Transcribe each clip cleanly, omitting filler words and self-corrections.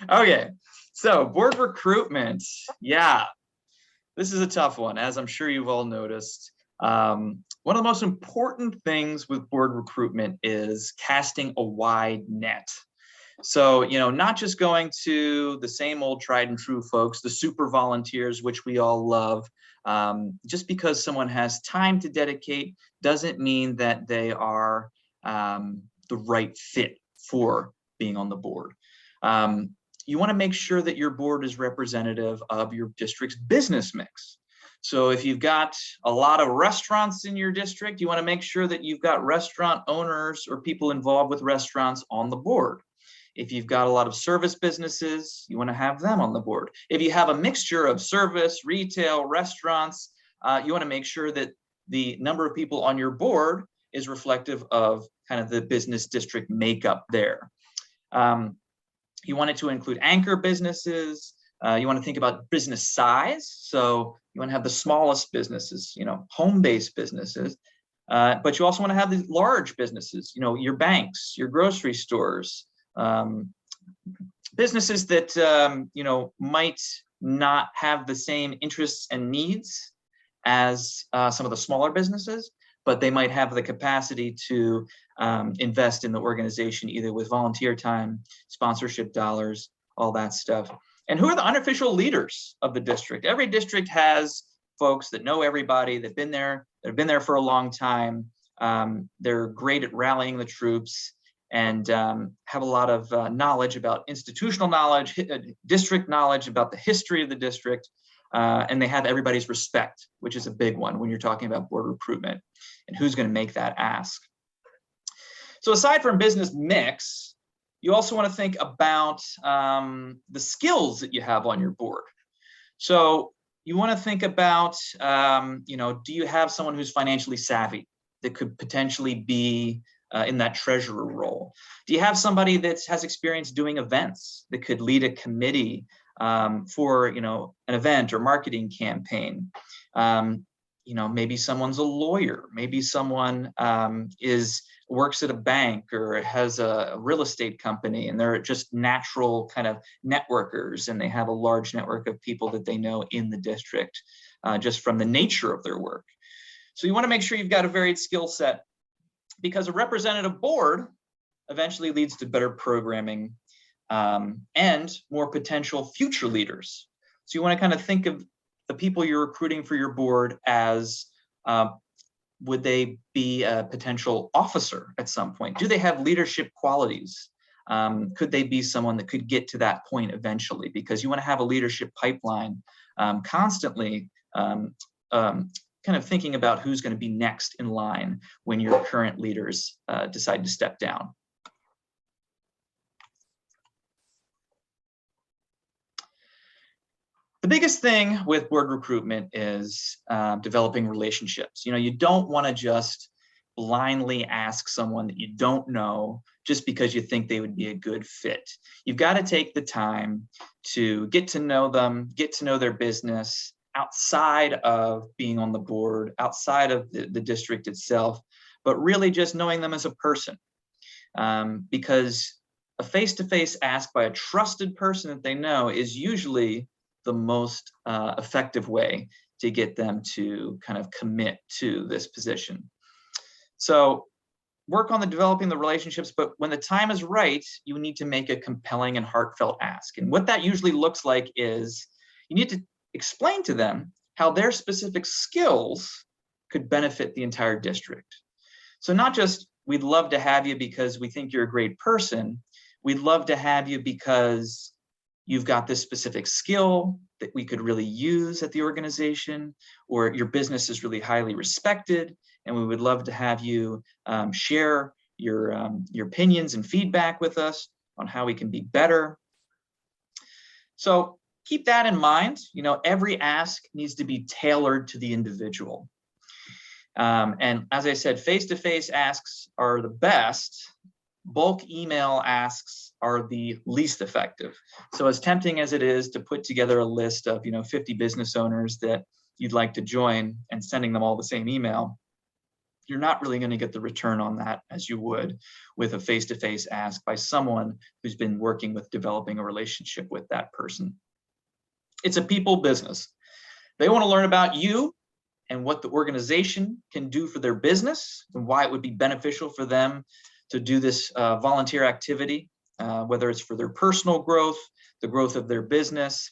Okay, so board recruitment. Yeah, this is a tough one, as I'm sure you've all noticed. One of the most important things with board recruitment is casting a wide net. So, not just going to the same old tried and true folks, the super volunteers, which we all love. Just because someone has time to dedicate doesn't mean that they are the right fit for being on the board. You want to make sure that your board is representative of your district's business mix. So if you've got a lot of restaurants in your district, you want to make sure that you've got restaurant owners or people involved with restaurants on the board. If you've got a lot of service businesses, you want to have them on the board. If you have a mixture of service, retail, restaurants, you want to make sure that the number of people on your board is reflective of kind of the business district makeup there. You want it to include anchor businesses. You want to think about business size. So you want to have the smallest businesses, home-based businesses. But you also want to have these large businesses, your banks, your grocery stores, businesses that might not have the same interests and needs as some of the smaller businesses, but they might have the capacity to invest in the organization either with volunteer time, sponsorship dollars, all that stuff. And who are the unofficial leaders of the district? Every district has folks that know everybody, that have been there for a long time. They're great at rallying the troops and have a lot of knowledge about institutional knowledge, district knowledge about the history of the district, and they have everybody's respect, which is a big one when you're talking about board recruitment and who's going to make that ask. So aside from business mix, you also want to think about the skills that you have on your board. So you want to think about, do you have someone who's financially savvy that could potentially be in that treasurer role? Do you have somebody that has experience doing events that could lead a committee for an event or marketing campaign? Maybe someone's a lawyer. Maybe someone works at a bank or has a real estate company, and they're just natural kind of networkers, and they have a large network of people that they know in the district just from the nature of their work. So you want to make sure you've got a varied skill set, because a representative board eventually leads to better programming and more potential future leaders. So you want to kind of think of the people you're recruiting for your board as, would they be a potential officer at some point? Do they have leadership qualities? Could they be someone that could get to that point eventually? Because you want to have a leadership pipeline constantly, kind of thinking about who's going to be next in line when your current leaders decide to step down. The biggest thing with board recruitment is developing relationships. You don't want to just blindly ask someone that you don't know just because you think they would be a good fit. You've got to take the time to get to know them, get to know their business outside of being on the board, outside of the district itself, but really just knowing them as a person. Because a face-to-face ask by a trusted person that they know is usually the most effective way to get them to kind of commit to this position. So work on developing the relationships, but when the time is right, you need to make a compelling and heartfelt ask. And what that usually looks like is you need to explain to them how their specific skills could benefit the entire district. So not just, we'd love to have you because we think you're a great person. We'd love to have you because you've got this specific skill that we could really use at the organization, or your business is really highly respected, and we would love to have you share your opinions and feedback with us on how we can be better. So keep that in mind. Every ask needs to be tailored to the individual. And as I said, face-to-face asks are the best. Bulk email asks are the least effective. So as tempting as it is to put together a list of 50 business owners that you'd like to join and sending them all the same email, you're not really going to get the return on that as you would with a face-to-face ask by someone who's been working with developing a relationship with that person. It's a people business. They want to learn about you and what the organization can do for their business and why it would be beneficial for them to do this volunteer activity, whether it's for their personal growth, the growth of their business,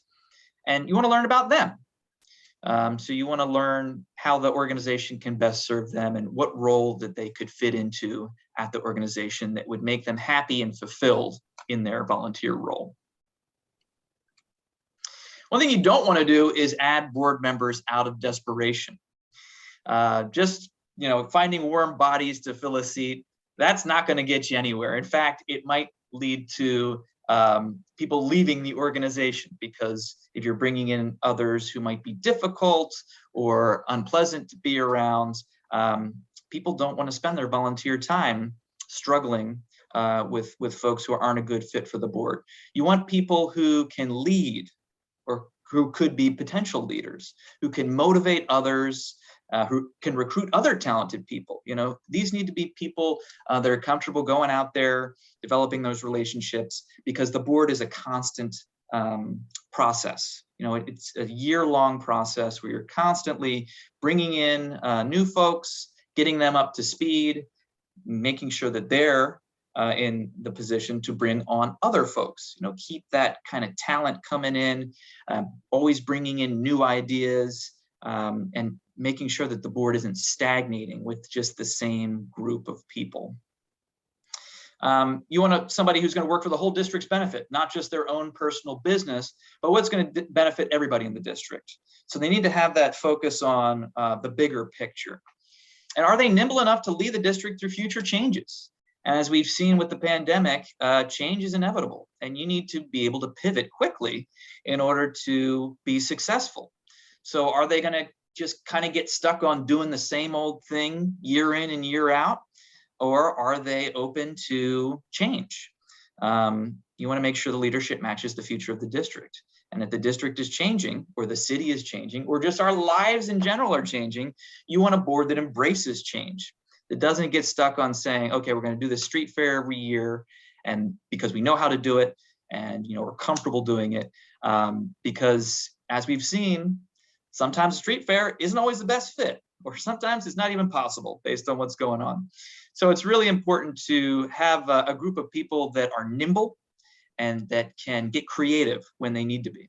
and you want to learn about them. So you want to learn how the organization can best serve them and what role that they could fit into at the organization that would make them happy and fulfilled in their volunteer role. One thing you don't want to do is add board members out of desperation. Just, finding warm bodies to fill a seat, that's not going to get you anywhere. In fact, it might lead to people leaving the organization, because if you're bringing in others who might be difficult or unpleasant to be around, people don't want to spend their volunteer time struggling with folks who aren't a good fit for the board. You want people who can lead, or who could be potential leaders, who can motivate others, who can recruit other talented people. These need to be people that are comfortable going out there, developing those relationships, because the board is a constant process. It's a year-long process where you're constantly bringing in new folks, getting them up to speed, making sure that they're in the position to bring on other folks. Keep that kind of talent coming in, always bringing in new ideas, and making sure that the board isn't stagnating with just the same group of people. You want somebody who's going to work for the whole district's benefit, not just their own personal business, but what's going to benefit everybody in the district. So they need to have that focus on the bigger picture. And are they nimble enough to lead the district through future changes? As we've seen with the pandemic, change is inevitable, and you need to be able to pivot quickly in order to be successful. So are they going to just kind of get stuck on doing the same old thing year in and year out? Or are they open to change? You want to make sure the leadership matches the future of the district. And if the district is changing, or the city is changing, or just our lives in general are changing, you want a board that embraces change. That doesn't get stuck on saying, okay, we're going to do this street fair every year, and because we know how to do it, and we're comfortable doing it. Because as we've seen, sometimes street fair isn't always the best fit, or sometimes it's not even possible based on what's going on. So it's really important to have a group of people that are nimble and that can get creative when they need to be.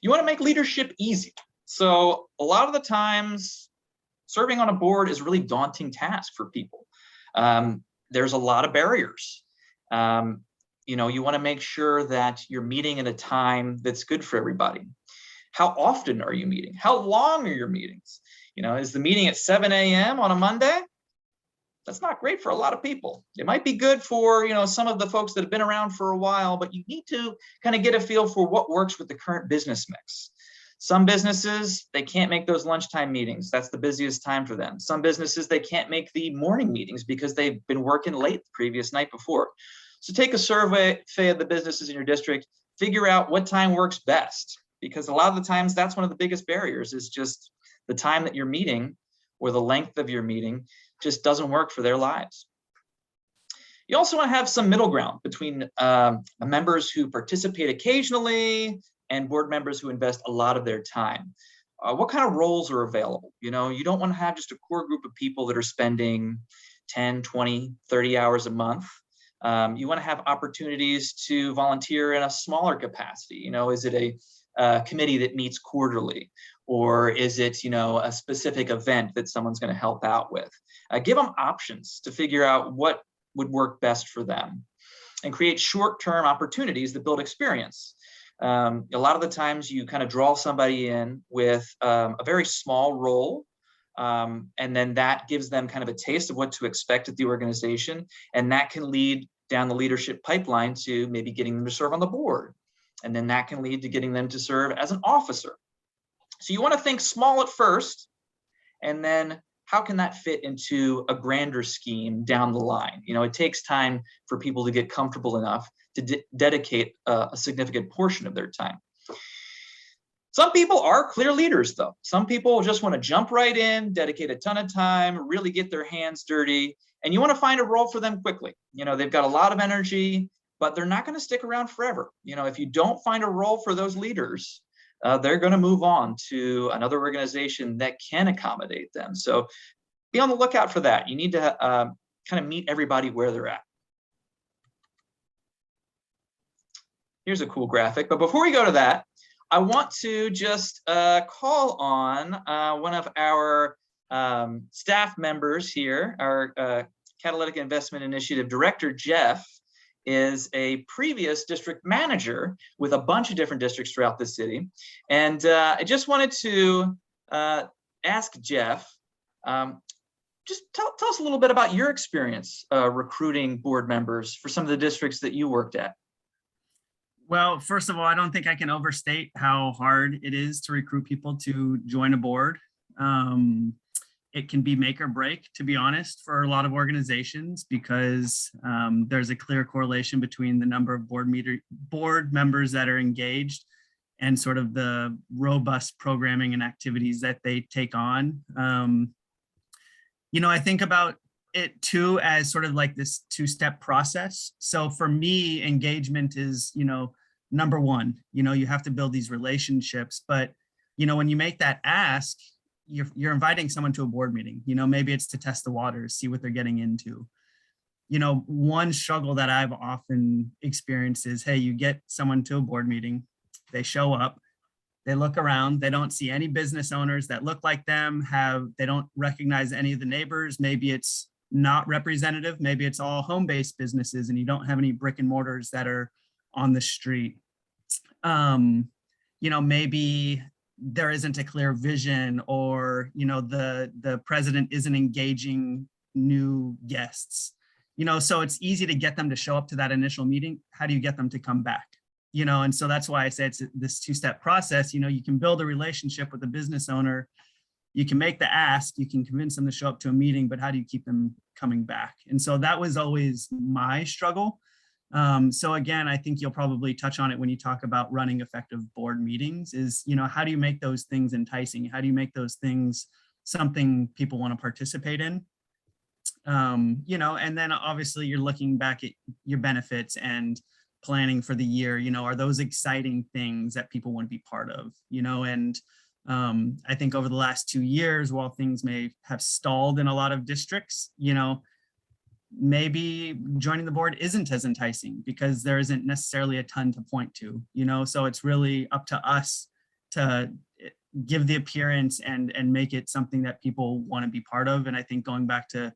You want to make leadership easy. So a lot of the times, serving on a board is a really daunting task for people. There's a lot of barriers. You want to make sure that you're meeting at a time that's good for everybody. How often are you meeting? How long are your meetings? Is the meeting at 7 a.m. on a Monday? That's not great for a lot of people. It might be good for, some of the folks that have been around for a while, but you need to kind of get a feel for what works with the current business mix. Some businesses, they can't make those lunchtime meetings. That's the busiest time for them. Some businesses, they can't make the morning meetings because they've been working late the previous night before. So take a survey of the businesses in your district, figure out what time works best, because a lot of the times that's one of the biggest barriers, is just the time that you're meeting, or the length of your meeting just doesn't work for their lives. You also want to have some middle ground between members who participate occasionally and board members who invest a lot of their time. What kind of roles are available? You don't want to have just a core group of people that are spending 10, 20, 30 hours a month. You want to have opportunities to volunteer in a smaller capacity. Is it a committee that meets quarterly? Or is it, a specific event that someone's going to help out with? Give them options to figure out what would work best for them, and create short-term opportunities that build experience. A lot of the times you kind of draw somebody in with a very small role, and then that gives them kind of a taste of what to expect at the organization, and that can lead down the leadership pipeline to maybe getting them to serve on the board, and then that can lead to getting them to serve as an officer. So you want to think small at first, and then how can that fit into a grander scheme down the line? It takes time for people to get comfortable enough to dedicate a significant portion of their time. Some people are clear leaders, though. Some people just want to jump right in, dedicate a ton of time, really get their hands dirty, and you want to find a role for them quickly. They've got a lot of energy, but they're not going to stick around forever. If you don't find a role for those leaders, they're going to move on to another organization that can accommodate them. So be on the lookout for that. You need to kind of meet everybody where they're at. Here's a cool graphic, but before we go to that, I want to just call on one of our staff members here. Our Catalytic Investment Initiative Director, Jeff, is a previous district manager with a bunch of different districts throughout the city. And I just wanted to ask Jeff, just tell us a little bit about your experience recruiting board members for some of the districts that you worked at. Well, first of all, I don't think I can overstate how hard it is to recruit people to join a board. It can be make or break, to be honest, for a lot of organizations, because there's a clear correlation between the number of board members that are engaged and sort of the robust programming and activities that they take on. I think about it too as sort of like this two-step process. So for me, engagement is, number one. You have to build these relationships, but when you make that ask, you're inviting someone to a board meeting. Maybe it's to test the waters, see what they're getting into. One struggle that I've often experienced is, hey, you get someone to a board meeting, they show up, they look around, they don't see any business owners that look like them, they don't recognize any of the neighbors. Maybe it's not representative, maybe it's all home-based businesses and you don't have any brick and mortars that are on the street. Maybe there isn't a clear vision, or the president isn't engaging new guests. So it's easy to get them to show up to that initial meeting. How do you get them to come back? And so that's why I say it's this two-step process. You can build a relationship with the business owner, you can make the ask, you can convince them to show up to a meeting, but how do you keep them coming back? And so that was always my struggle. So again, I think you'll probably touch on it when you talk about running effective board meetings is, how do you make those things enticing? How do you make those things something people want to participate in? And then obviously you're looking back at your benefits and planning for the year, are those exciting things that people want to be part of, and I think over the last 2 years, while things may have stalled in a lot of districts, maybe joining the board isn't as enticing because there isn't necessarily a ton to point to, so it's really up to us to give the appearance and make it something that people want to be part of. And I think going back to,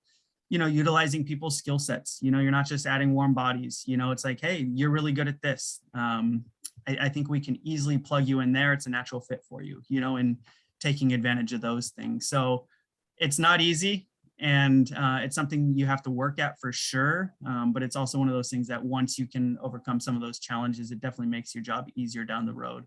utilizing people's skill sets, you're not just adding warm bodies, it's like, hey, you're really good at this. I think we can easily plug you in there. It's a natural fit for you, and taking advantage of those things. So it's not easy, and it's something you have to work at for sure. But it's also one of those things that once you can overcome some of those challenges, it definitely makes your job easier down the road.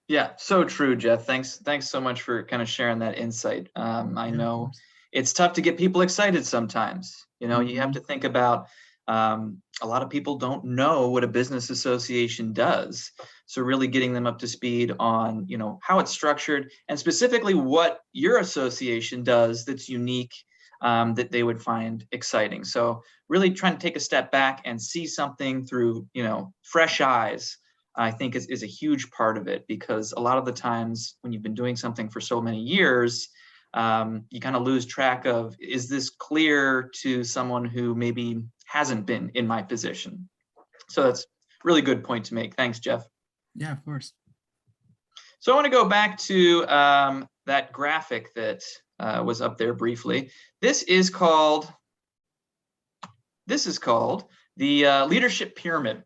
Yeah, so true, Jeff. Thanks so much for kind of sharing that insight. I know it's tough to get people excited sometimes. You have to think about a lot of people don't know what a business association does. So really getting them up to speed on, how it's structured and specifically what your association does that's unique, that they would find exciting. So really trying to take a step back and see something through, fresh eyes, I think is a huge part of it, because a lot of the times when you've been doing something for so many years, you kind of lose track of, is this clear to someone who maybe hasn't been in my position? So that's a really good point to make. Thanks, Jeff. Yeah, of course. So I want to go back to that graphic that was up there briefly. This is called the leadership pyramid.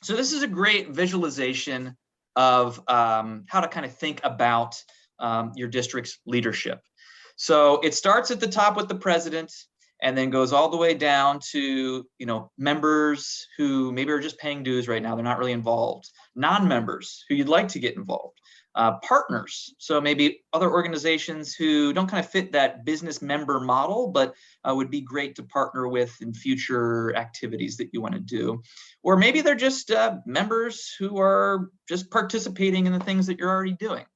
So this is a great visualization of how to kind of think about your district's leadership. So it starts at the top with the president and then goes all the way down to, members who maybe are just paying dues right now. They're not really involved. Non-members who you'd like to get involved. Partners, so maybe other organizations who don't kind of fit that business member model, but would be great to partner with in future activities that you want to do. Or maybe they're just members who are just participating in the things that you're already doing.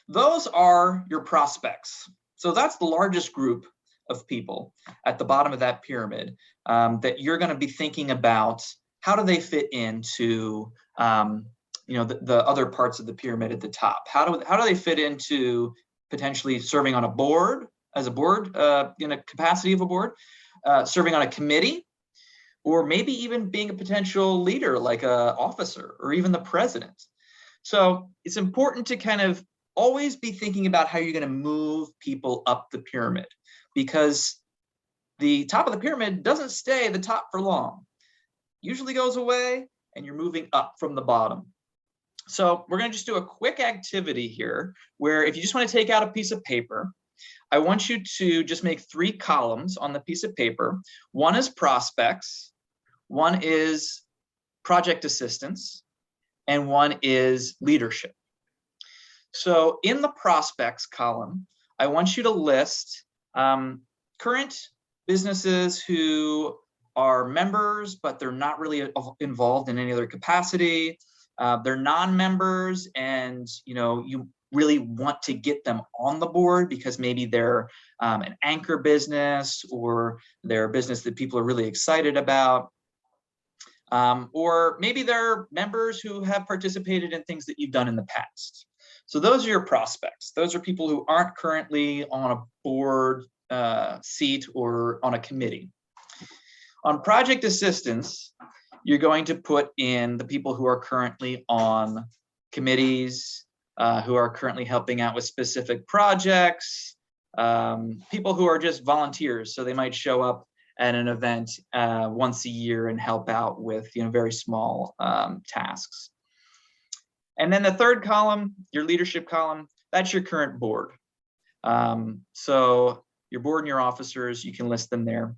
Those are your prospects. So that's the largest group of people at the bottom of that pyramid that you're going to be thinking about. How do they fit into the other parts of the pyramid at the top? How do they fit into potentially serving on a board, as a board, in a capacity of a board, serving on a committee, or maybe even being a potential leader like a officer or even the president. So it's important to kind of always be thinking about how you're going to move people up the pyramid, because the top of the pyramid doesn't stay the top for long. Usually goes away and you're moving up from the bottom. So we're going to just do a quick activity here where if you just want to take out a piece of paper, I want you to just make 3 columns on the piece of paper. One is prospects, one is project assistance, and one is leadership. So in the prospects column, I want you to list current businesses who are members, but they're not really involved in any other capacity. They're non-members, and you really want to get them on the board because maybe they're an anchor business, or they're a business that people are really excited about. Or maybe they're members who have participated in things that you've done in the past. So those are your prospects. Those are people who aren't currently on a board seat or on a committee. On project assistance, you're going to put in the people who are currently on committees, who are currently helping out with specific projects, people who are just volunteers. So they might show up at an event once a year and help out with very small tasks. And then the third column, your leadership column, that's your current board. So your board and your officers, you can list them there.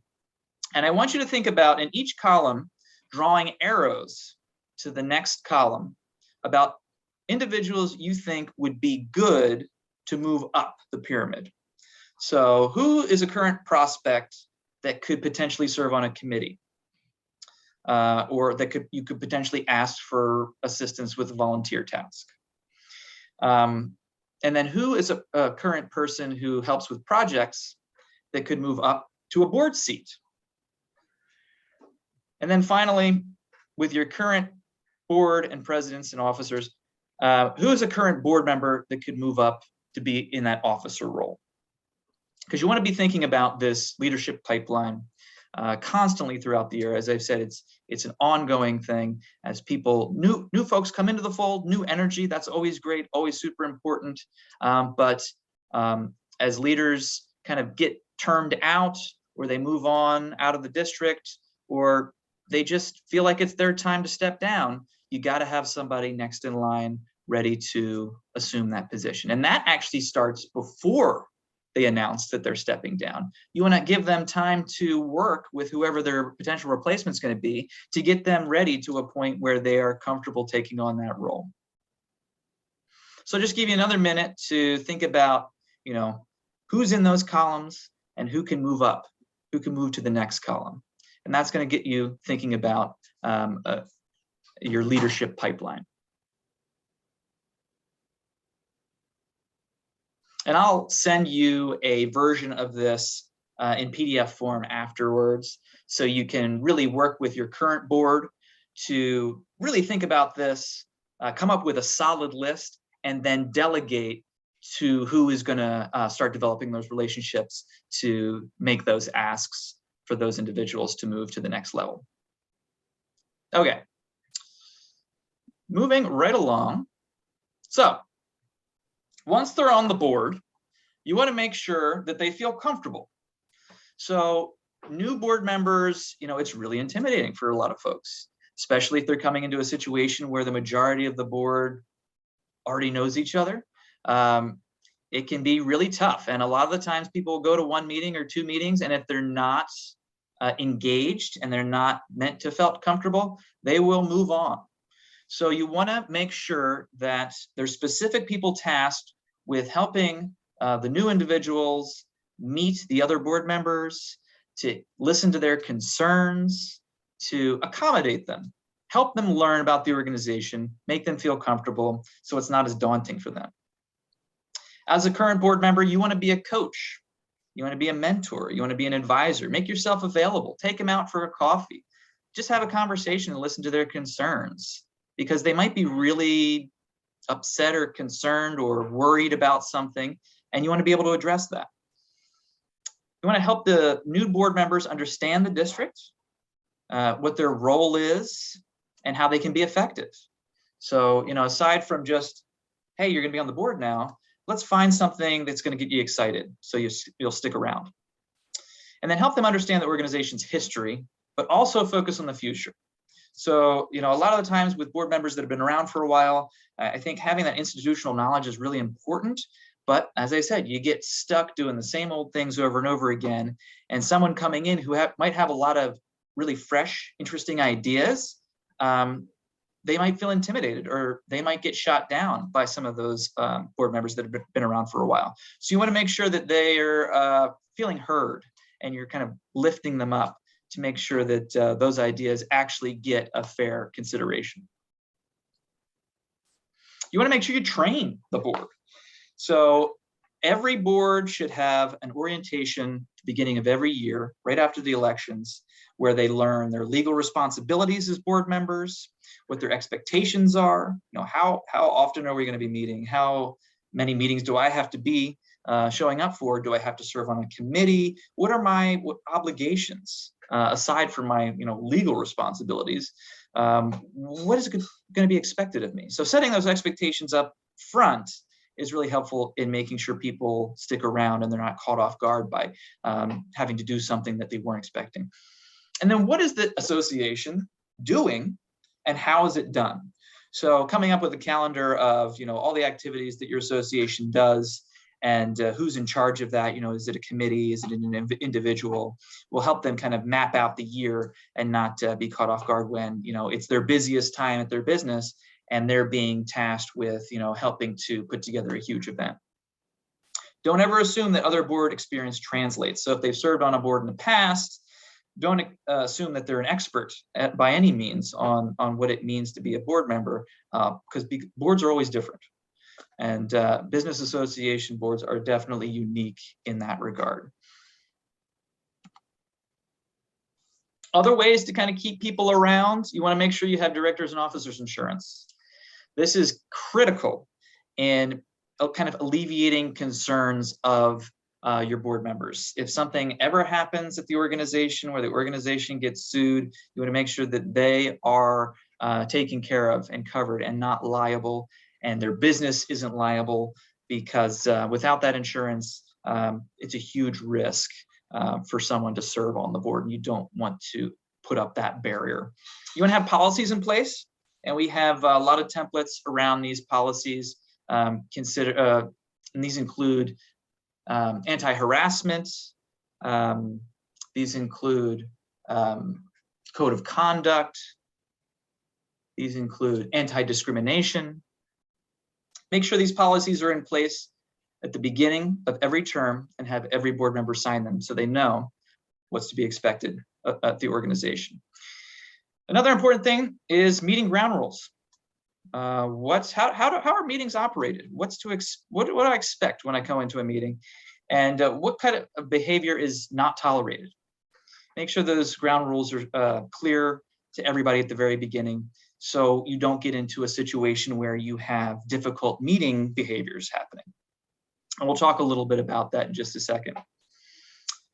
And I want you to think about, in each column, drawing arrows to the next column about individuals you think would be good to move up the pyramid. So who is a current prospect that could potentially serve on a committee? Or that you could potentially ask for assistance with a volunteer task. And then who is a current person who helps with projects that could move up to a board seat? And then finally, with your current board and presidents and officers, who is a current board member that could move up to be in that officer role? Because you want to be thinking about this leadership pipeline constantly throughout the year. As I've said, it's an ongoing thing. As new folks come into the fold, new energy, that's always great, always super important. But as leaders kind of get termed out, or they move on out of the district, or they just feel like it's their time to step down, you got to have somebody next in line ready to assume that position. And that actually starts before they announce that they're stepping down. You want to give them time to work with whoever their potential replacement is going to be, to get them ready to a point where they are comfortable taking on that role. So just give you another minute to think about, who's in those columns and who can move up, who can move to the next column. And that's going to get you thinking about your leadership pipeline. And I'll send you a version of this in PDF form afterwards, so you can really work with your current board to really think about this, come up with a solid list, and then delegate to who is going to start developing those relationships to make those asks for those individuals to move to the next level. Okay, moving right along. So once they're on the board, you want to make sure that they feel comfortable. So new board members, it's really intimidating for a lot of folks, especially if they're coming into a situation where the majority of the board already knows each other. It can be really tough. And a lot of the times people go to 1 meeting or 2 meetings, and if they're not engaged and they're not meant to felt comfortable, they will move on. So you want to make sure that there's specific people tasked with helping the new individuals meet the other board members, to listen to their concerns, to accommodate them, help them learn about the organization, make them feel comfortable so it's not as daunting for them. As a current board member, you want to be a coach. You want to be a mentor. You want to be an advisor. Make yourself available. Take them out for a coffee. Just have a conversation and listen to their concerns, because they might be really upset or concerned or worried about something, and you want to be able to address that. You want to help the new board members understand the district, what their role is, and how they can be effective. So, aside from just, hey, you're going to be on the board now, let's find something that's going to get you excited so you'll stick around. And then help them understand the organization's history, but also focus on the future. So, a lot of the times with board members that have been around for a while, I think having that institutional knowledge is really important. But as I said, you get stuck doing the same old things over and over again. And someone coming in who might have a lot of really fresh, interesting ideas, they might feel intimidated, or they might get shot down by some of those board members that have been around for a while. So you want to make sure that they are feeling heard, and you're kind of lifting them up to make sure that those ideas actually get a fair consideration. You want to make sure you train the board. So every board should have an orientation at the beginning of every year, right after the elections, where they learn their legal responsibilities as board members, what their expectations are, how often are we going to be meeting, how many meetings do I have to be showing up for, do I have to serve on a committee, what are my obligations aside from my legal responsibilities, what is going to be expected of me. So setting those expectations up front is really helpful in making sure people stick around and they're not caught off guard by having to do something that they weren't expecting. And then what is the association doing and how is it done? So coming up with a calendar of all the activities that your association does and who's in charge of that, is it a committee, is it an individual, will help them kind of map out the year and not be caught off guard when it's their busiest time at their business and they're being tasked with helping to put together a huge event. Don't ever assume that other board experience translates. So if they've served on a board in the past, don't assume that they're an expert by any means on what it means to be a board member, because boards are always different. And business association boards are definitely unique in that regard. Other ways to kind of keep people around, you want to make sure you have directors and officers insurance. This is critical in kind of alleviating concerns of your board members. If something ever happens at the organization where the organization gets sued, you want to make sure that they are taken care of and covered and not liable, and their business isn't liable, because without that insurance, it's a huge risk for someone to serve on the board, and you don't want to put up that barrier. You want to have policies in place, and we have a lot of templates around these policies. And these include anti-harassment. These include code of conduct. These include anti-discrimination. Make sure these policies are in place at the beginning of every term and have every board member sign them so they know what's to be expected at the organization. Another important thing is meeting ground rules. How are meetings operated? What do I expect when I go into a meeting? And what kind of behavior is not tolerated? Make sure those ground rules are clear to everybody at the very beginning, so you don't get into a situation where you have difficult meeting behaviors happening. And we'll talk a little bit about that in just a second.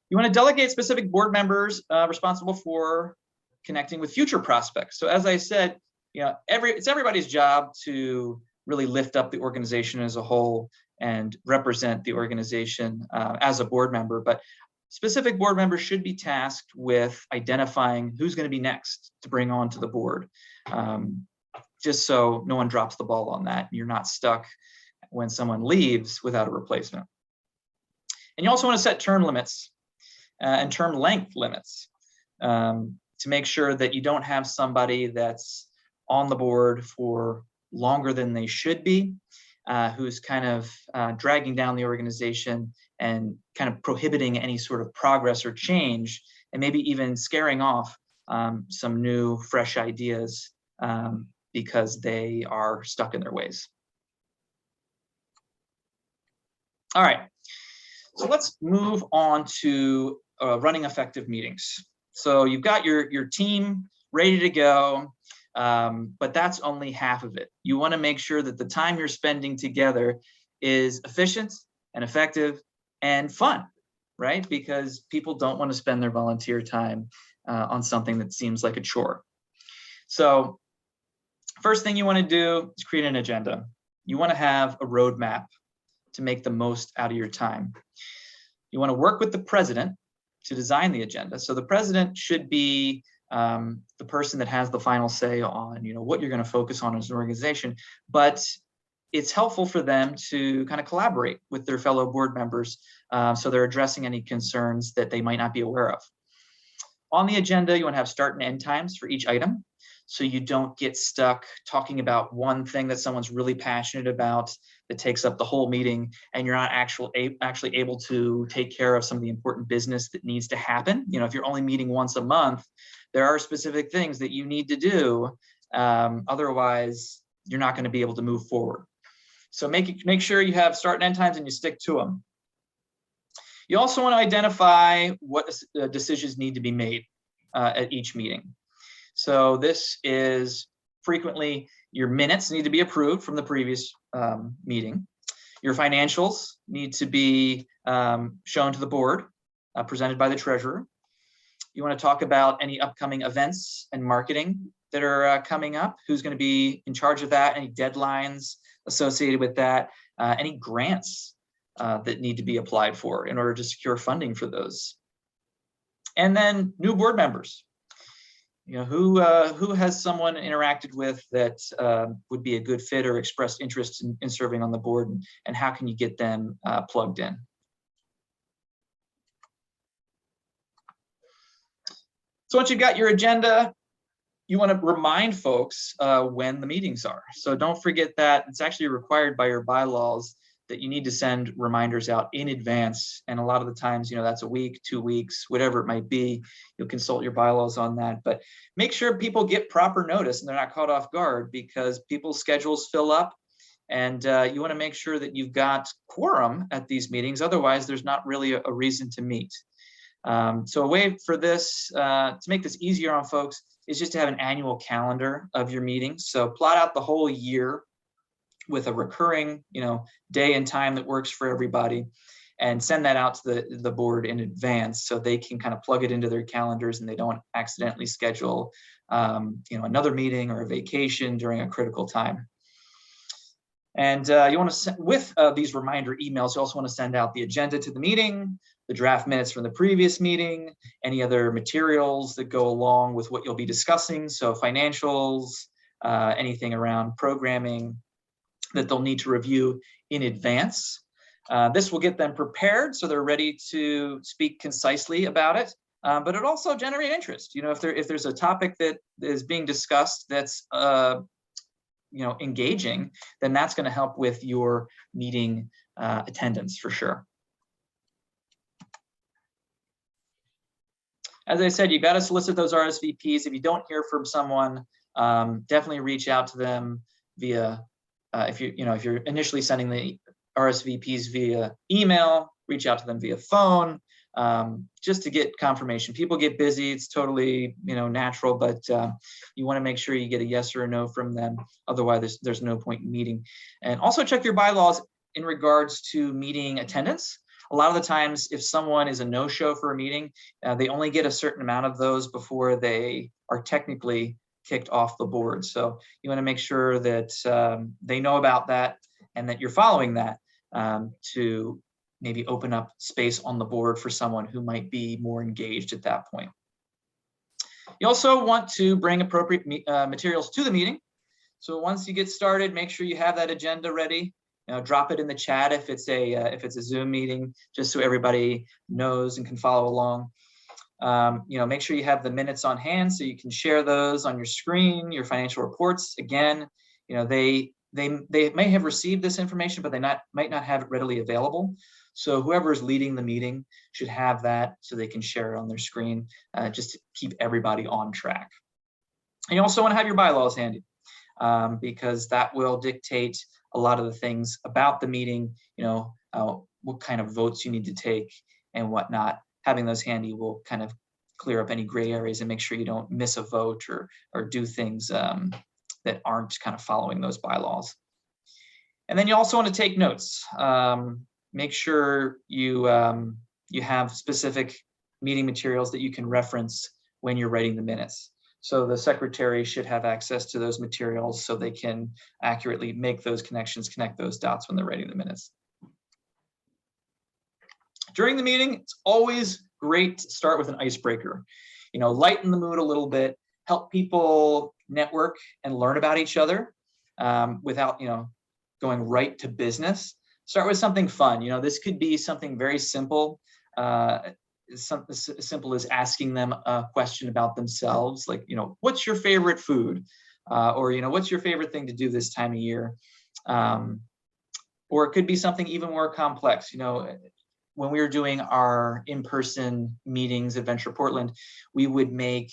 You want to delegate specific board members responsible for connecting with future prospects. So as I said, it's everybody's job to really lift up the organization as a whole and represent the organization as a board member. But specific board members should be tasked with identifying who's going to be next to bring onto the board, just so no one drops the ball on that. You're not stuck when someone leaves without a replacement. And you also want to set term limits and term length limits to make sure that you don't have somebody that's on the board for longer than they should be, who's kind of dragging down the organization and kind of prohibiting any sort of progress or change, and maybe even scaring off some new, fresh ideas because they are stuck in their ways. All right, so let's move on to running effective meetings. So you've got your team ready to go, but that's only half of it. You want to make sure that the time you're spending together is efficient and effective and fun, right? Because people don't want to spend their volunteer time on something that seems like a chore. So first thing you want to do is create an agenda. You want to have a roadmap to make the most out of your time. You want to work with the president to design the agenda. So the president should be the person that has the final say on, what you're going to focus on as an organization. But it's helpful for them to kind of collaborate with their fellow board members, so they're addressing any concerns that they might not be aware of. On the agenda, you want to have start and end times for each item, so you don't get stuck talking about one thing that someone's really passionate about that takes up the whole meeting, and you're not actually able to take care of some of the important business that needs to happen. If you're only meeting once a month, there are specific things that you need to do. Otherwise, you're not going to be able to move forward. So make sure you have start and end times and you stick to them. You also want to identify what decisions need to be made at each meeting. So this is frequently your minutes need to be approved from the previous meeting. Your financials need to be shown to the board, presented by the treasurer. You want to talk about any upcoming events and marketing that are coming up, who's going to be in charge of that, any deadlines associated with that, any grants that need to be applied for in order to secure funding for those. And then new board members. Who has someone interacted with that would be a good fit or expressed interest in serving on the board, and how can you get them plugged in? So once you've got your agenda, you want to remind folks when the meetings are. So don't forget that it's actually required by your bylaws that you need to send reminders out in advance. And a lot of the times, that's a week, 2 weeks, whatever it might be. You'll consult your bylaws on that. But make sure people get proper notice and they're not caught off guard, because people's schedules fill up. And you want to make sure that you've got quorum at these meetings. Otherwise, there's not really a reason to meet. So a way for this, to make this easier on folks, is just to have an annual calendar of your meetings. So plot out the whole year with a recurring, day and time that works for everybody, and send that out to the board in advance so they can kind of plug it into their calendars and they don't accidentally schedule, another meeting or a vacation during a critical time. And you want to, with these reminder emails, you also want to send out the agenda to the meeting, the draft minutes from the previous meeting, any other materials that go along with what you'll be discussing. So financials, anything around programming that they'll need to review in advance. This will get them prepared so they're ready to speak concisely about it, but it also generate interest. If there's a topic that is being discussed that's engaging, then that's going to help with your meeting attendance for sure. As I said, you got to solicit those RSVPs. If you don't hear from someone, definitely reach out to them via, if you're initially sending the RSVPs via email, reach out to them via phone, just to get confirmation. People get busy, it's totally natural, but you want to make sure you get a yes or a no from them. Otherwise, there's no point in meeting. And also check your bylaws in regards to meeting attendance. A lot of the times, if someone is a no-show for a meeting, they only get a certain amount of those before they are technically kicked off the board. So you want to make sure that they know about that and that you're following that to maybe open up space on the board for someone who might be more engaged at that point. You also want to bring appropriate materials to the meeting. So once you get started, make sure you have that agenda ready. Drop it in the chat if it's a Zoom meeting, just so everybody knows and can follow along. Make sure you have the minutes on hand so you can share those on your screen. Your financial reports, again, they may have received this information, but they might not have it readily available. So whoever is leading the meeting should have that so they can share it on their screen, just to keep everybody on track. And you also want to have your bylaws handy, because that will dictate a lot of the things about the meeting, what kind of votes you need to take and whatnot. Having those handy will kind of clear up any gray areas and make sure you don't miss a vote or do things that aren't kind of following those bylaws. And then you also want to take notes. Make sure you have specific meeting materials that you can reference when you're writing the minutes. So the secretary should have access to those materials so they can accurately make those connections, connect those dots when they're writing the minutes. During the meeting, it's always great to start with an icebreaker. Lighten the mood a little bit, help people network and learn about each other without, going right to business. Start with something fun. This could be something very simple. Something as simple as asking them a question about themselves, like, what's your favorite food? Or, what's your favorite thing to do this time of year? Or it could be something even more complex. When we were doing our in-person meetings at Venture Portland, we would make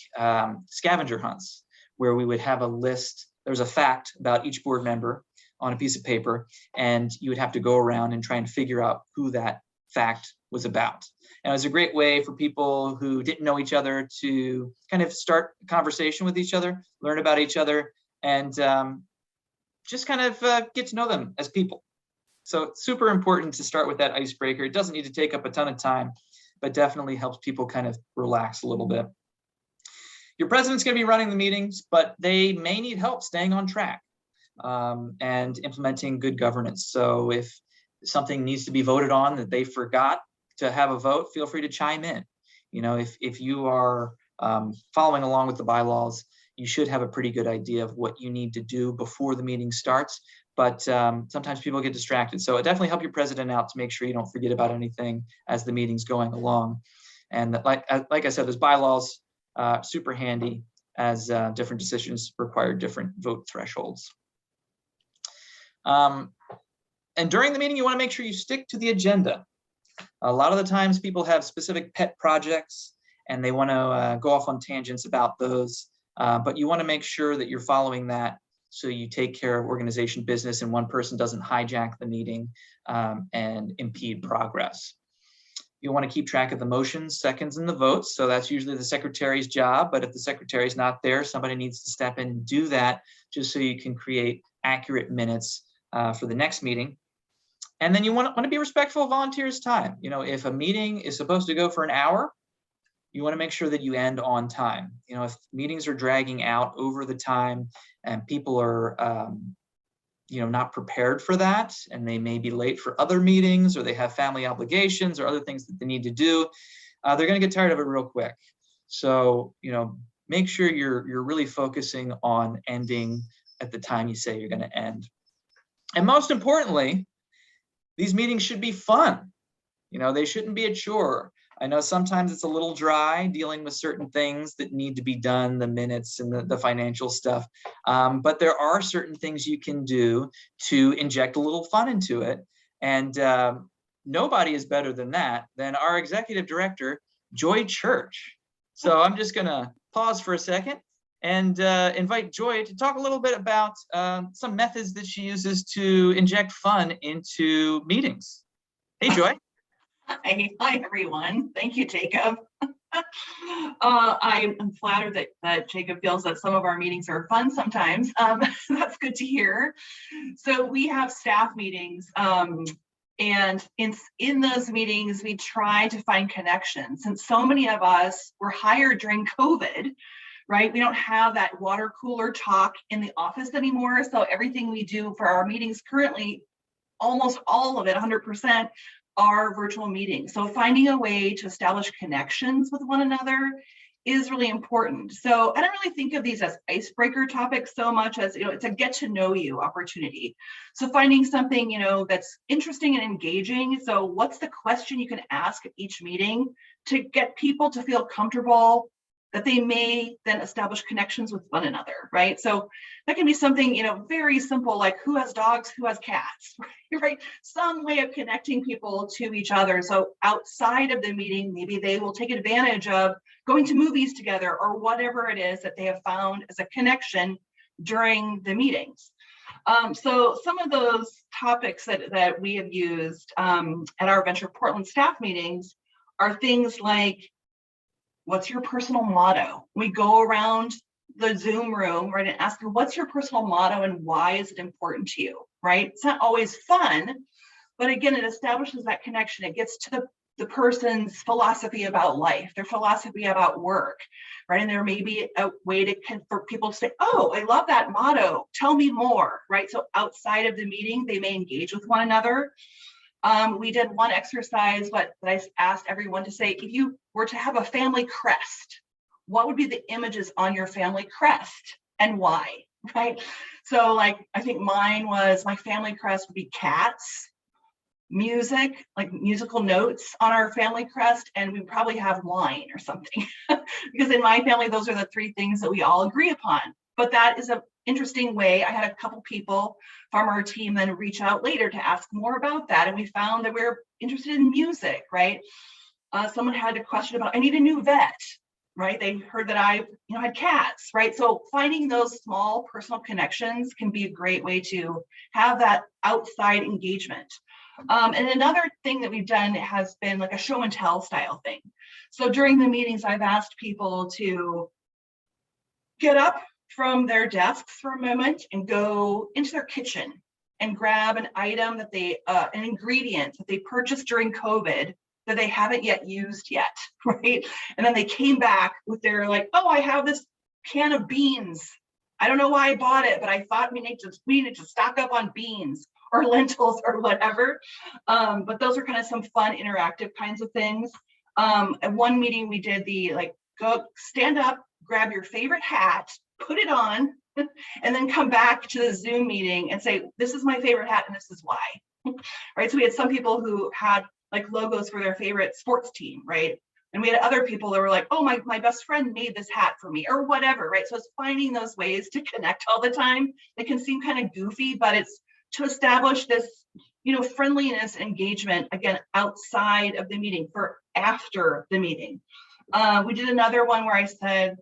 scavenger hunts where we would have a list. There's a fact about each board member on a piece of paper, and you would have to go around and try and figure out who that fact was about. And it was a great way for people who didn't know each other to kind of start a conversation with each other, learn about each other, and just kind of get to know them as people. So it's super important to start with that icebreaker. It doesn't need to take up a ton of time, but definitely helps people kind of relax a little bit. Your president's going to be running the meetings, but they may need help staying on track and implementing good governance. So if something needs to be voted on that they forgot to have a vote, feel free to chime in. If you are following along with the bylaws, you should have a pretty good idea of what you need to do before the meeting starts. But sometimes people get distracted. So definitely help your president out to make sure you don't forget about anything as the meeting's going along. And like I said, those bylaws super handy as different decisions require different vote thresholds. And during the meeting, you want to make sure you stick to the agenda. A lot of the times people have specific pet projects and they want to go off on tangents about those, but you want to make sure that you're following that so you take care of organization business and one person doesn't hijack the meeting and impede progress. You want to keep track of the motions, seconds, and the votes. So that's usually the secretary's job, but if the secretary's not there, somebody needs to step in and do that just so you can create accurate minutes for the next meeting. And then you want to be respectful of volunteers' time. If a meeting is supposed to go for an hour, you want to make sure that you end on time. If meetings are dragging out over the time and people are, not prepared for that, and they may be late for other meetings, or they have family obligations or other things that they need to do, they're going to get tired of it real quick. So, make sure you're really focusing on ending at the time you say you're going to end. And most importantly, these meetings should be fun. They shouldn't be a chore. I know sometimes it's a little dry dealing with certain things that need to be done, the minutes and the financial stuff. But there are certain things you can do to inject a little fun into it. And nobody is better than our executive director, Joy Church. So I'm just going to pause for a second and invite Joy to talk a little bit about some methods that she uses to inject fun into meetings. Hey, Joy. Hi, everyone. Thank you, Jacob. I am flattered that Jacob feels that some of our meetings are fun sometimes. That's good to hear. So we have staff meetings, and in those meetings, we try to find connections. Since so many of us were hired during COVID, right? We don't have that water cooler talk in the office anymore. So everything we do for our meetings currently, almost all of it, 100%, are virtual meetings. So finding a way to establish connections with one another is really important. So I don't really think of these as icebreaker topics so much as, it's a get to know you opportunity. So finding something, that's interesting and engaging. So what's the question you can ask at each meeting to get people to feel comfortable that they may then establish connections with one another, right? So that can be something, very simple, like who has dogs, who has cats, right? Some way of connecting people to each other. So outside of the meeting, maybe they will take advantage of going to movies together or whatever it is that they have found as a connection during the meetings. So some of those topics that we have used at our Venture Portland staff meetings are things like, what's your personal motto? We go around the Zoom room, right, and ask you, what's your personal motto and why is it important to you, right? It's not always fun, but again, it establishes that connection. It gets to the person's philosophy about life, their philosophy about work, right? And there may be a way for people to say, oh, I love that motto, tell me more, right? So outside of the meeting, they may engage with one another. We did one exercise that I asked everyone to say, if you were to have a family crest, what would be the images on your family crest and why, right? So like, I think mine was, my family crest would be cats, music, like musical notes on our family crest, and we probably have wine or something. Because in my family, those are the three things that we all agree upon. But that is an interesting way. I had a couple people from our team then reach out later to ask more about that. And we found that we're interested in music, right? Someone had a question about, I need a new vet, right? They heard that I had cats, right? So finding those small personal connections can be a great way to have that outside engagement. And another thing that we've done has been like a show and tell style thing. So during the meetings, I've asked people to get up from their desks for a moment and go into their kitchen and grab an item that an ingredient that they purchased during COVID that they haven't yet used yet, right? And then they came back with their like, oh, I have this can of beans. I don't know why I bought it, but I thought we need to stock up on beans or lentils or whatever. But those are kind of some fun interactive kinds of things. At one meeting we did go stand up, grab your favorite hat, put it on, and then come back to the Zoom meeting and say, this is my favorite hat and this is why, right? So we had some people who had like logos for their favorite sports team, right? And we had other people that were like, oh, my best friend made this hat for me or whatever, right? So it's finding those ways to connect all the time. They can seem kind of goofy, but it's to establish this, friendliness, engagement, again, outside of the meeting for after the meeting. We did another one where I said,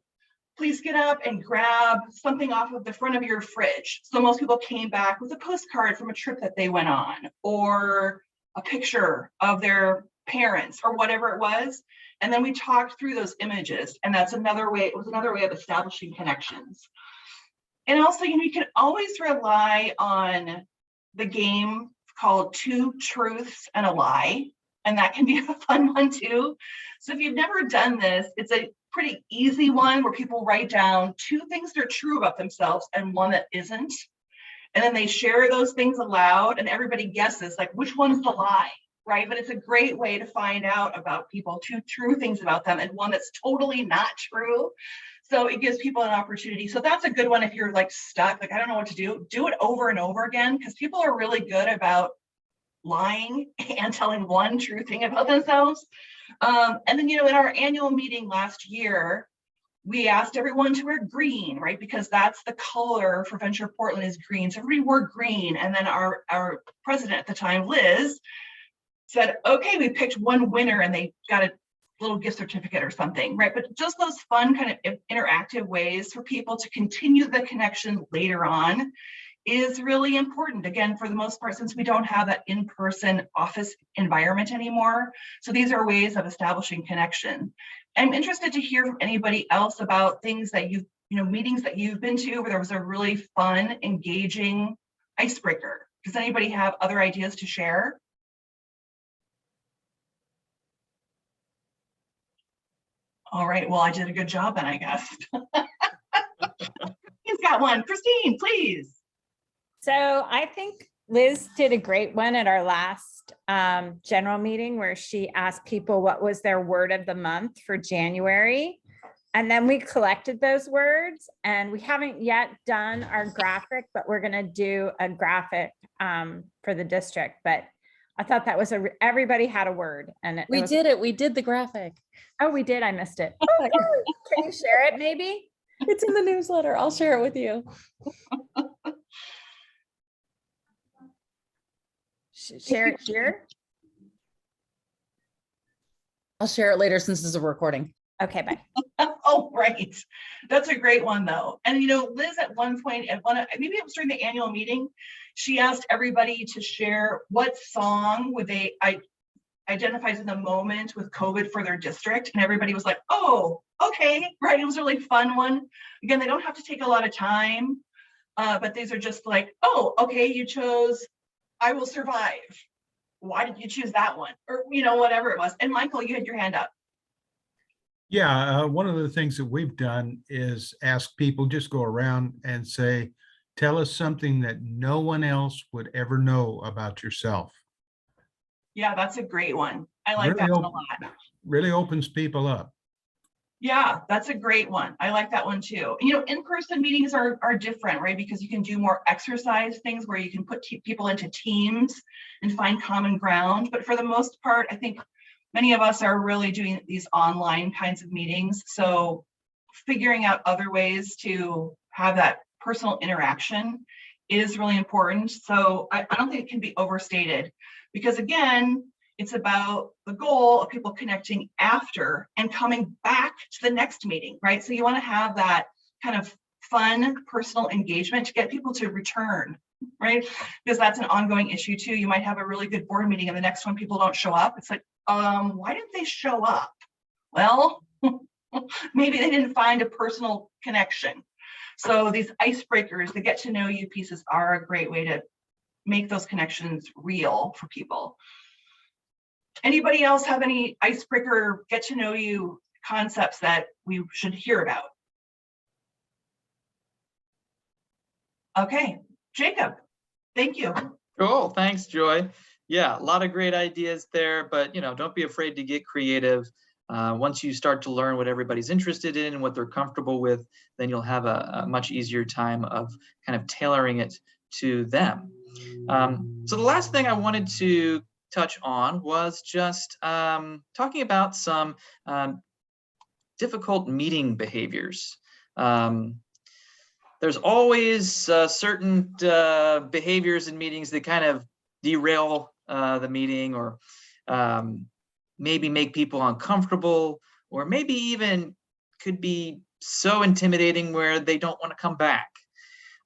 please get up and grab something off of the front of your fridge. So most people came back with a postcard from a trip that they went on, or a picture of their parents or whatever it was. And then we talked through those images. And that's another way, it was another way of establishing connections. And also, you can always rely on the game called Two Truths and a Lie. And that can be a fun one too. So if you've never done this, it's a pretty easy one where people write down two things that are true about themselves and one that isn't. And then they share those things aloud and everybody guesses like which one's the lie, right? But it's a great way to find out about people, two true things about them and one that's totally not true. So it gives people an opportunity. So that's a good one if you're like stuck, like I don't know what to do it over and over again, because people are really good about lying and telling one true thing about themselves. And then, in our annual meeting last year, we asked everyone to wear green, right? Because that's the color for Venture Portland is green. So everybody wore green. And then our president at the time, Liz, said, okay, we picked one winner and they got a little gift certificate or something, right? But just those fun kind of interactive ways for people to continue the connection later on is really important. Again, for the most part, since we don't have that in-person office environment anymore. So these are ways of establishing connection. I'm interested to hear from anybody else about things that meetings that you've been to where there was a really fun, engaging icebreaker. Does anybody have other ideas to share? All right, well, I did a good job then, I guess. He's got one. Christine, please. So I think Liz did a great one at our last general meeting where she asked people what was their word of the month for January. And then we collected those words, and we haven't yet done our graphic, but we're gonna do a graphic for the district. But I thought that was everybody had a word, and it We was, did it. We did the graphic. oh, we did, I missed it. Oh, no. Can you share it maybe? It's in the newsletter. I'll share it with you. Share it here. I'll share it later since this is a recording. Okay, bye. Oh, right. That's a great one though. And Liz at one point maybe it was during the annual meeting, she asked everybody to share what song would they identify as in the moment with COVID for their district. And everybody was like, oh, okay, right. It was a really fun one. Again, they don't have to take a lot of time, but these are just like, oh, okay, you chose I Will Survive. Why did you choose that one? Or, whatever it was. And Michael, you had your hand up. Yeah, one of the things that we've done is ask people, just go around and say, tell us something that no one else would ever know about yourself. Yeah, that's a great one. I like that one a lot. Really opens people up. Yeah, that's a great one. I like that one too. In-person meetings are different, right? Because you can do more exercise things where you can put people into teams and find common ground. But for the most part, I think many of us are really doing these online kinds of meetings. So figuring out other ways to have that personal interaction is really important. So I don't think it can be overstated, because again, it's about the goal of people connecting after and coming back to the next meeting, right? So you want to have that kind of fun personal engagement to get people to return, right? Because that's an ongoing issue too. You might have a really good board meeting and the next one people don't show up. It's like, why didn't they show up? Well, maybe they didn't find a personal connection. So these icebreakers, the get to know you pieces are a great way to make those connections real for people. Anybody else have any icebreaker get to know you concepts that we should hear about? Okay, Jacob, thank you. Cool, thanks, Joy. Yeah, a lot of great ideas there, but don't be afraid to get creative. Once you start to learn what everybody's interested in and what they're comfortable with, then you'll have a much easier time of kind of tailoring it to them. So the last thing I wanted to touch on was just talking about some difficult meeting behaviors. There's always certain behaviors in meetings that kind of derail the meeting, or maybe make people uncomfortable, or maybe even could be so intimidating where they don't want to come back.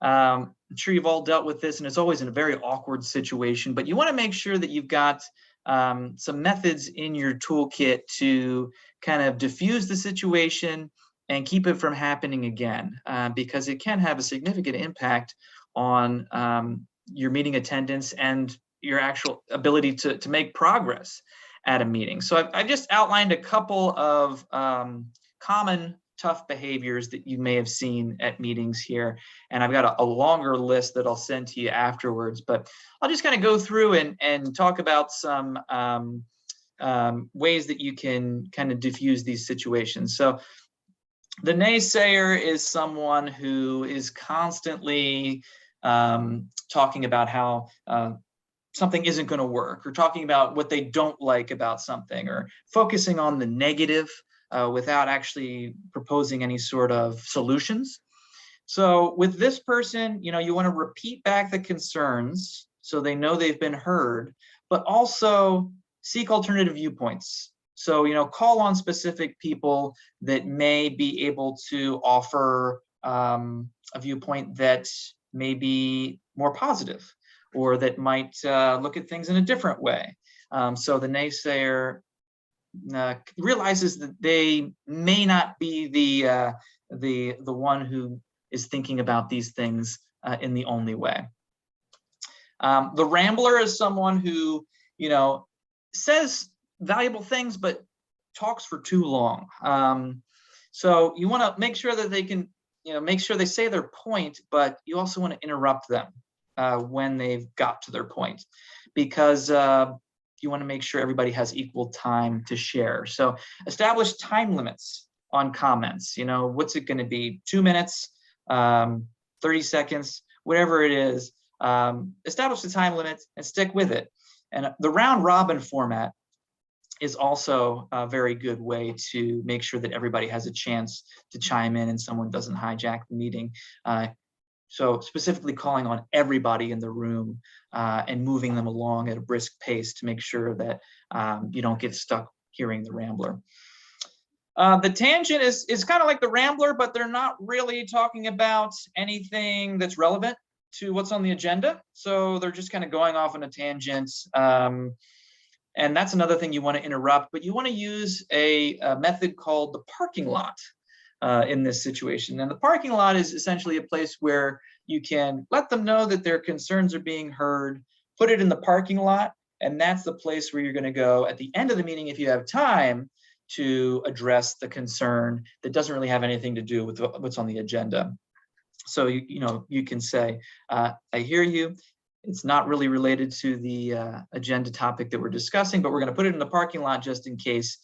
I'm sure you've all dealt with this, and it's always in a very awkward situation, but you want to make sure that you've got some methods in your toolkit to kind of diffuse the situation and keep it from happening again, because it can have a significant impact on your meeting attendance and your actual ability to make progress at a meeting. So I've just outlined a couple of common tough behaviors that you may have seen at meetings here. And I've got a longer list that I'll send to you afterwards, but I'll just kind of go through and talk about some ways that you can kind of diffuse these situations. So the naysayer is someone who is constantly talking about how something isn't going to work, or talking about what they don't like about something, or focusing on the negative without actually proposing any sort of solutions. So with this person, you want to repeat back the concerns so they know they've been heard, but also seek alternative viewpoints. So, call on specific people that may be able to offer a viewpoint that may be more positive, or that might look at things in a different way. So the naysayer realizes that they may not be the one who is thinking about these things in the only way. The rambler is someone who, says valuable things but talks for too long. So you want to make sure that they can, make sure they say their point, but you also want to interrupt them when they've got to their point, because you want to make sure everybody has equal time to share. So establish time limits on comments. You know, what's it going to be? 2 minutes, 30 seconds, whatever it is. Establish the time limit and stick with it. And the round robin format is also a very good way to make sure that everybody has a chance to chime in and someone doesn't hijack the meeting. So specifically calling on everybody in the room and moving them along at a brisk pace to make sure that you don't get stuck hearing the rambler. The tangent is kind of like the rambler, but they're not really talking about anything that's relevant to what's on the agenda. So they're just kind of going off on a tangent. And that's another thing you want to interrupt, but you want to use a method called the parking lot in this situation. And the parking lot is essentially a place where you can let them know that their concerns are being heard, put it in the parking lot, and that's the place where you're going to go at the end of the meeting if you have time to address the concern that doesn't really have anything to do with what's on the agenda. So you can say, I hear you. It's not really related to the agenda topic that we're discussing, but we're going to put it in the parking lot just in case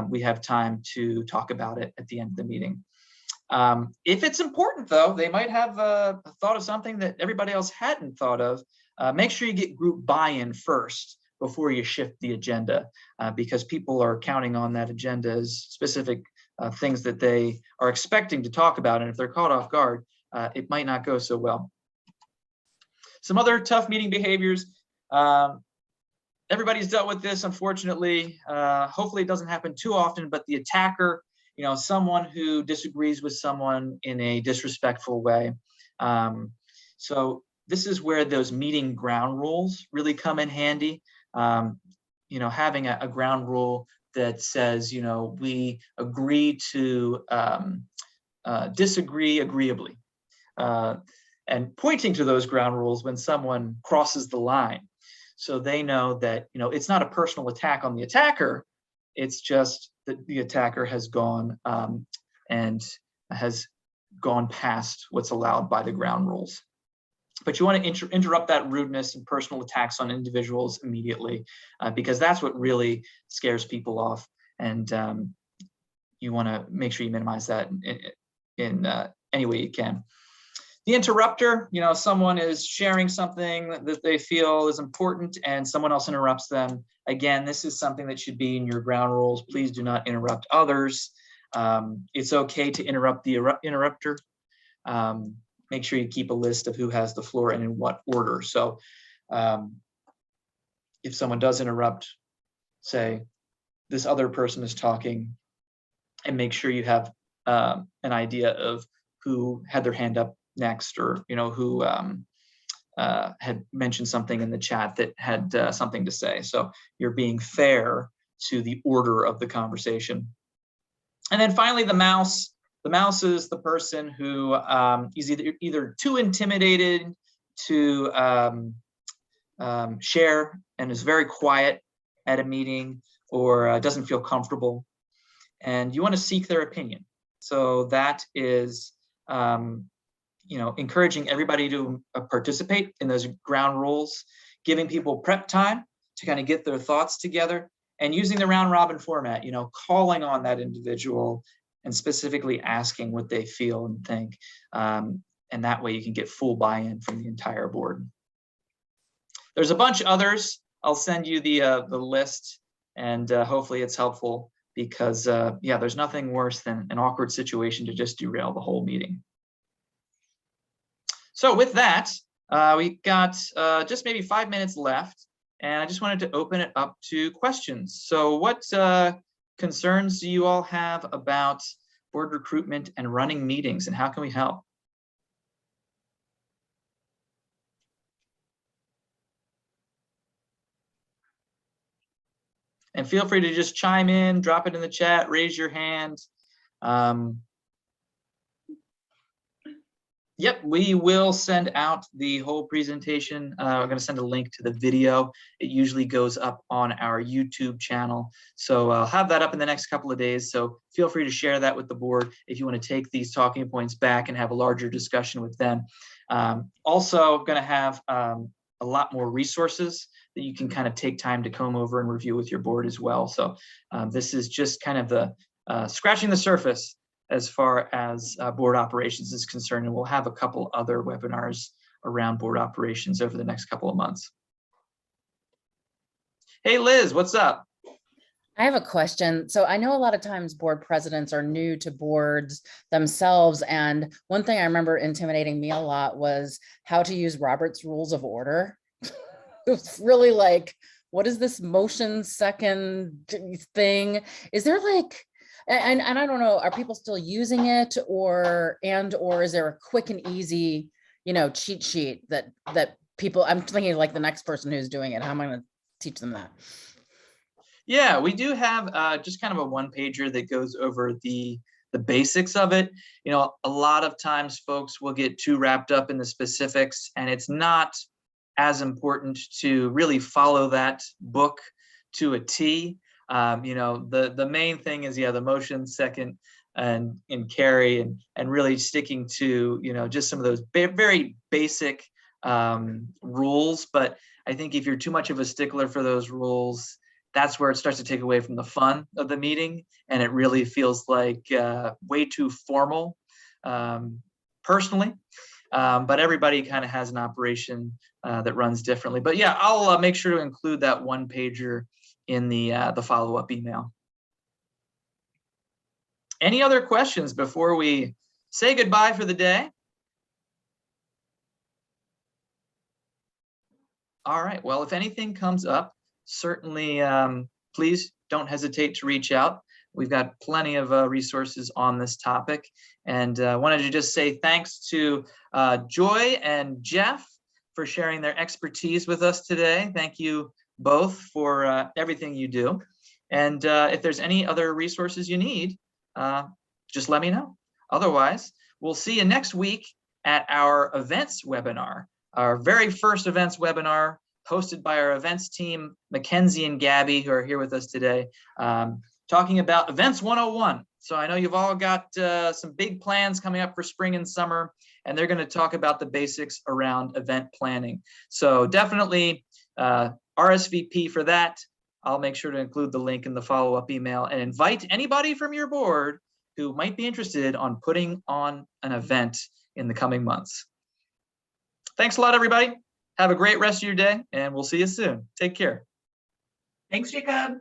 we have time to talk about it at the end of the meeting. If it's important, though, they might have thought of something that everybody else hadn't thought of. Make sure you get group buy-in first before you shift the agenda, because people are counting on that agenda as specific things that they are expecting to talk about. And if they're caught off guard, it might not go so well. Some other tough meeting behaviors. Everybody's dealt with this, unfortunately. Hopefully it doesn't happen too often, but the attacker, someone who disagrees with someone in a disrespectful way. So this is where those meeting ground rules really come in handy. Having a ground rule that says, we agree to disagree agreeably. And pointing to those ground rules when someone crosses the line. So they know that, it's not a personal attack on the attacker. It's just that the attacker has gone and has gone past what's allowed by the ground rules. But you want to interrupt that rudeness and personal attacks on individuals immediately, because that's what really scares people off. And you want to make sure you minimize that in any way you can. The interrupter, someone is sharing something that they feel is important and someone else interrupts them. Again, this is something that should be in your ground rules. Please do not interrupt others. It's okay to interrupt the interrupter. Make sure you keep a list of who has the floor and in what order. So if someone does interrupt, say, this other person is talking, and make sure you have an idea of who had their hand up next, or who had mentioned something in the chat that had something to say. So you're being fair to the order of the conversation. And then finally, the mouse. The mouse is the person who is either too intimidated to share and is very quiet at a meeting, or doesn't feel comfortable, and you want to seek their opinion. So that is encouraging everybody to participate in those ground rules, giving people prep time to kind of get their thoughts together, and using the round robin format, calling on that individual and specifically asking what they feel and think. And that way you can get full buy-in from the entire board. There's a bunch of others. I'll send you the list, and hopefully it's helpful, because there's nothing worse than an awkward situation to just derail the whole meeting. So with that, we got just maybe 5 minutes left, and I just wanted to open it up to questions. So what concerns do you all have about board recruitment and running meetings, and how can we help? And feel free to just chime in, drop it in the chat, raise your hand. Yep, we will send out the whole presentation. I'm going to send a link to the video. It usually goes up on our YouTube channel. So I'll have that up in the next couple of days. So feel free to share that with the board if you want to take these talking points back and have a larger discussion with them. Also going to have a lot more resources that you can kind of take time to comb over and review with your board as well. So this is just kind of scratching the surface as far as board operations is concerned, and we'll have a couple other webinars around board operations over the next couple of months. Hey, Liz, what's up? I have a question. So I know a lot of times board presidents are new to boards themselves. And one thing I remember intimidating me a lot was how to use Robert's Rules of Order. It was really like, what is this motion second thing? Is there like, and I don't know, are people still using it or is there a quick and easy, cheat sheet that people, I'm thinking of like the next person who's doing it. How am I going to teach them that? Yeah, we do have just kind of a one-pager that goes over the basics of it. A lot of times folks will get too wrapped up in the specifics, and it's not as important to really follow that book to a T. The main thing is, the motion, second, and carry, and really sticking to, just some of those very basic rules. But I think if you're too much of a stickler for those rules, that's where it starts to take away from the fun of the meeting, and it really feels like way too formal, personally. But everybody kind of has an operation that runs differently. But yeah, I'll make sure to include that one pager in the follow-up email. Any other questions before we say goodbye for the day? All right. Well, if anything comes up, certainly please don't hesitate to reach out. We've got plenty of resources on this topic, and wanted to just say thanks to Joy and Jeff for sharing their expertise with us today. Thank you both for everything you do. And if there's any other resources you need, just let me know. Otherwise, we'll see you next week at our events webinar, our very first events webinar, hosted by our events team, Mackenzie and Gabby, who are here with us today, talking about Events 101. So I know you've all got some big plans coming up for spring and summer, and they're going to talk about the basics around event planning. So definitely RSVP for that. I'll make sure to include the link in the follow-up email, and invite anybody from your board who might be interested on putting on an event in the coming months. Thanks a lot, everybody. Have a great rest of your day, and we'll see you soon. Take care. Thanks, Jacob.